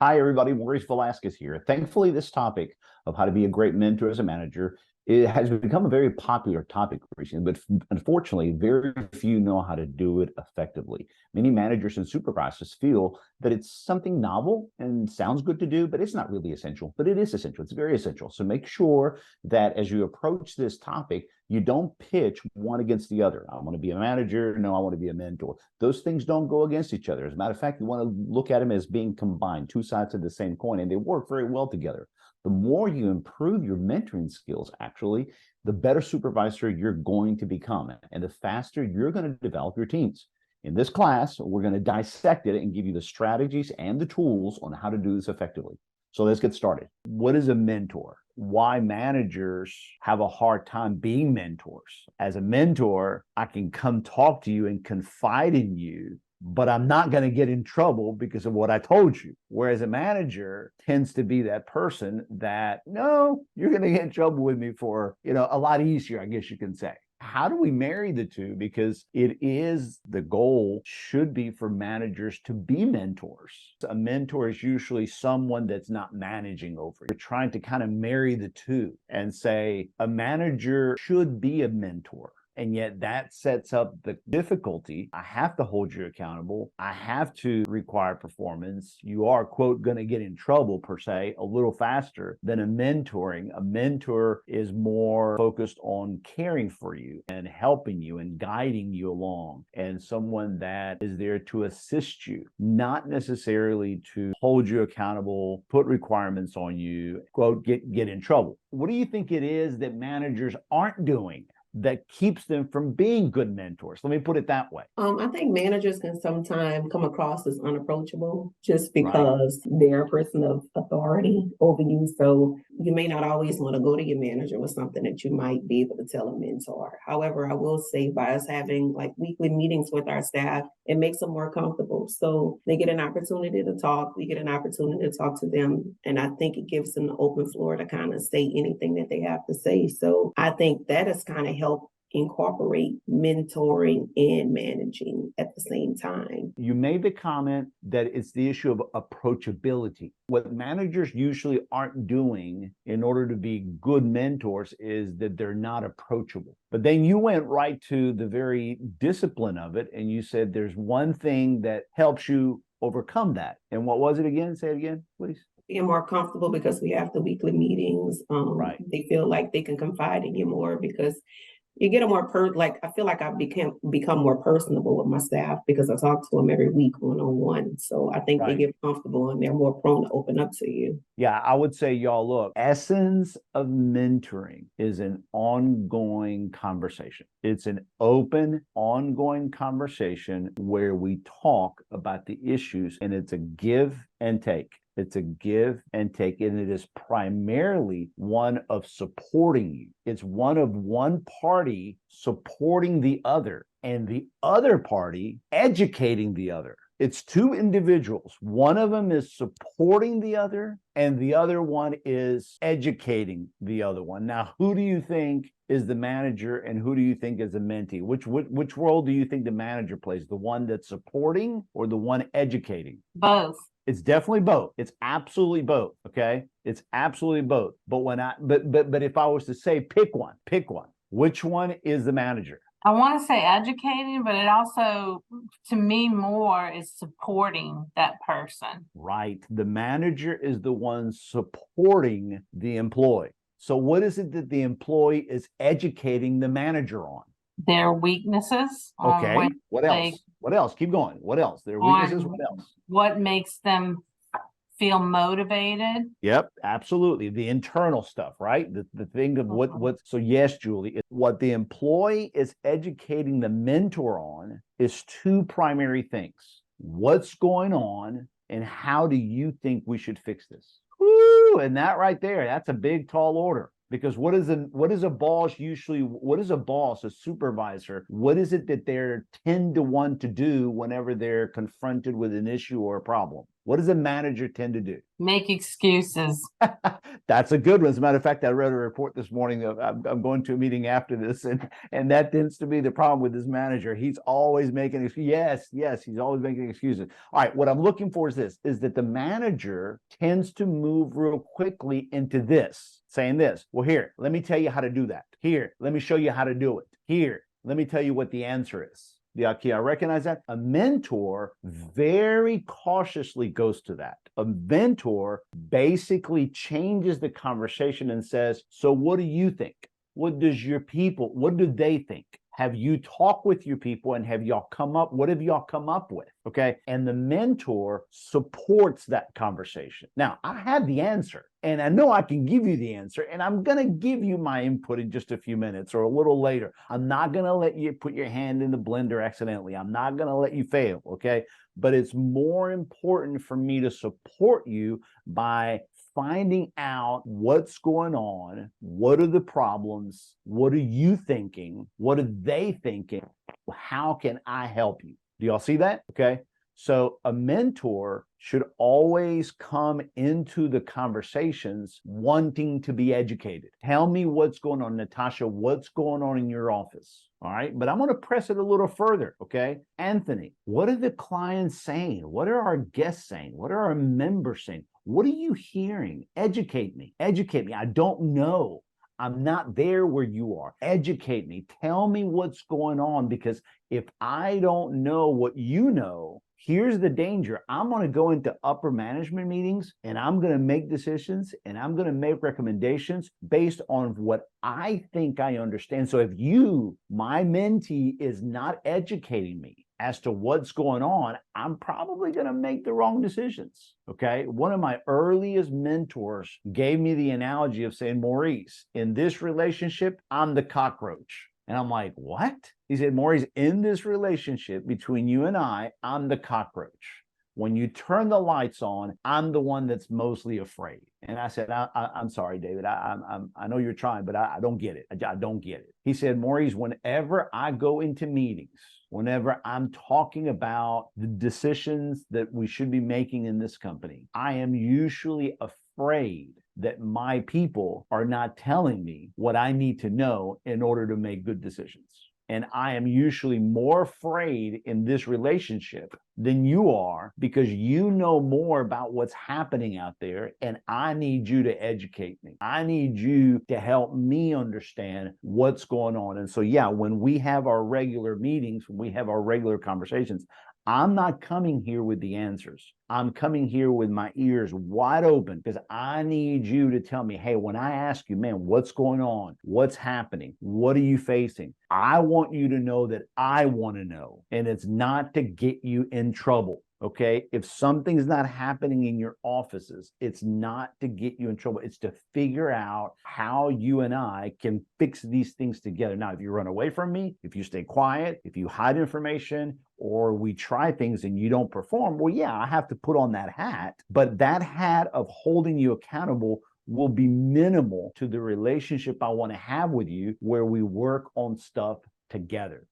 Hi, everybody. Maurice Velasquez here. Thankfully, this topic of how to be a great mentor as a manager, it has become a very popular topic recently, but unfortunately, very few know how to do it effectively. Many managers and supervisors feel that it's something novel and sounds good to do, but it's not really essential. But it is essential. It's very essential. So make sure that as you approach this topic, you don't pitch one against the other. I want to be a manager. No, I want to be a mentor. Those things don't go against each other. As a matter of fact, you want to look at them as being combined, two sides of the same coin, and they work very well together. The more you improve your mentoring skills, actually, the better supervisor you're going to become, and the faster you're going to develop your teams. In this class, we're going to dissect it and give you the strategies and the tools on how to do this effectively. So let's get started. What is a mentor? Why managers have a hard time being mentors? As a mentor, I can come talk to you and confide in you, but I'm not going to get in trouble because of what I told you. Whereas a manager tends to be that person that, no, you're going to get in trouble with me for, a lot easier, I guess you can say. How do we marry the two? Because it is the goal should be for managers to be mentors. A mentor is usually someone that's not managing over. You're trying to kind of marry the two and say a manager should be a mentor. And yet that sets up the difficulty. I have to hold you accountable. I have to require performance. You are, quote, going to get in trouble, per se, a little faster than a mentoring. A mentor is more focused on caring for you and helping you and guiding you along, and someone that is there to assist you, not necessarily to hold you accountable, put requirements on you, quote, get in trouble. What do you think it is that managers aren't doing that keeps them from being good mentors? Let me put it that way. I think managers can sometimes come across as unapproachable just because they're a person of authority over you. So you may not always want to go to your manager with something that you might be able to tell a mentor. However, I will say by us having like weekly meetings with our staff, it makes them more comfortable. So they get an opportunity to talk. We get an opportunity to talk to them. And I think it gives them the open floor to kind of say anything that they have to say. So I think that has kind of helped incorporate mentoring and managing at the same time. You made the comment that it's the issue of approachability. What managers usually aren't doing in order to be good mentors is that they're not approachable. But then you went right to the very discipline of it, and you said there's one thing that helps you overcome that. And what was it again? Say it again, please. Being more comfortable because we have the weekly meetings. They feel like they can confide in you more because you get a more I feel like I've become more personable with my staff because I talk to them every week one-on-one. So I think they get comfortable and they're more prone to open up to you. Yeah, I would say, y'all, look, essence of mentoring is an ongoing conversation. It's an open, ongoing conversation where we talk about the issues, and it's a give and take. It's a give and take, and it is primarily one of supporting you. It's one of one party supporting the other and the other party educating the other. It's two individuals. One of them is supporting the other, and the other one is educating the other one. Now, who do you think is the manager, and who do you think is the mentee? Which role do you think the manager plays? The one that's supporting or the one educating? Both. It's definitely both. It's absolutely both. Okay. It's absolutely both. But but if I was to say pick one, which one is the manager? I want to say educating, but it also, to me, more is supporting that person. Right. The manager is the one supporting the employee. So what is it that the employee is educating the manager on? Their weaknesses. Okay. What else? What else? Keep going. What else? Their weaknesses. What else? What makes them feel motivated? Yep, absolutely. The internal stuff, right? The thing of what. So yes, Julie, what the employee is educating the mentor on is two primary things: what's going on, and how do you think we should fix this? Woo! And that right there, that's a big, tall order. Because what is a boss usually, a supervisor, what is it that they're 10 to 1 to do whenever they're confronted with an issue or a problem? What does a manager tend to do? Make excuses. That's a good one. As a matter of fact, I read a report this morning. I'm going to a meeting after this, and that tends to be the problem with this manager. He's always making excuses. Yes, he's always making excuses. All right, what I'm looking for is this, is that the manager tends to move real quickly into this, saying this, well, here, let me tell you how to do that. Here, let me show you how to do it. Here, let me tell you what the answer is. Yeah, I recognize that. A mentor very cautiously goes to that. A mentor basically changes the conversation and says, so what do you think? What do they think? Have you talked with your people and what have y'all come up with? Okay. And the mentor supports that conversation. Now, I have the answer and I know I can give you the answer, and I'm going to give you my input in just a few minutes or a little later. I'm not going to let you put your hand in the blender accidentally. I'm not going to let you fail. Okay. But it's more important for me to support you by finding out what's going on, what are the problems, what are you thinking, what are they thinking, how can I help you? Do y'all see that? Okay. So a mentor should always come into the conversations wanting to be educated. Tell me what's going on, Natasha, what's going on in your office? All right, but I'm going to press it a little further. Okay. Anthony, what are the clients saying? What are our guests saying? What are our members saying? What are you hearing? Educate me. Educate me. I don't know. I'm not there where you are. Educate me. Tell me what's going on, because if I don't know what you know, here's the danger. I'm going to go into upper management meetings and I'm going to make decisions and I'm going to make recommendations based on what I think I understand. So if you, my mentee, is not educating me as to what's going on, I'm probably going to make the wrong decisions. Okay. One of my earliest mentors gave me the analogy of saying, Maurice, in this relationship, I'm the cockroach. And I'm like, what? He said, Maurice, in this relationship between you and I'm the cockroach. When you turn the lights on, I'm the one that's mostly afraid. And I said, I'm sorry, David. I know you're trying, but I don't get it. I don't get it. He said, Maurice, whenever I go into meetings, whenever I'm talking about the decisions that we should be making in this company, I am usually afraid that my people are not telling me what I need to know in order to make good decisions. And I am usually more afraid in this relationship than you are, because you know more about what's happening out there, and I need you to educate me. I need you to help me understand what's going on. And so, yeah, when we have our regular meetings, when we have our regular conversations, I'm not coming here with the answers. I'm coming here with my ears wide open, because I need you to tell me, hey, when I ask you, man, what's going on? What's happening? What are you facing? I want you to know that I want to know, and it's not to get you in trouble. Okay. If something's not happening in your offices, it's not to get you in trouble. It's to figure out how you and I can fix these things together. Now, if you run away from me, if you stay quiet, if you hide information, or we try things and you don't perform, well, yeah, I have to put on that hat, but that hat of holding you accountable will be minimal to the relationship I want to have with you, where we work on stuff together.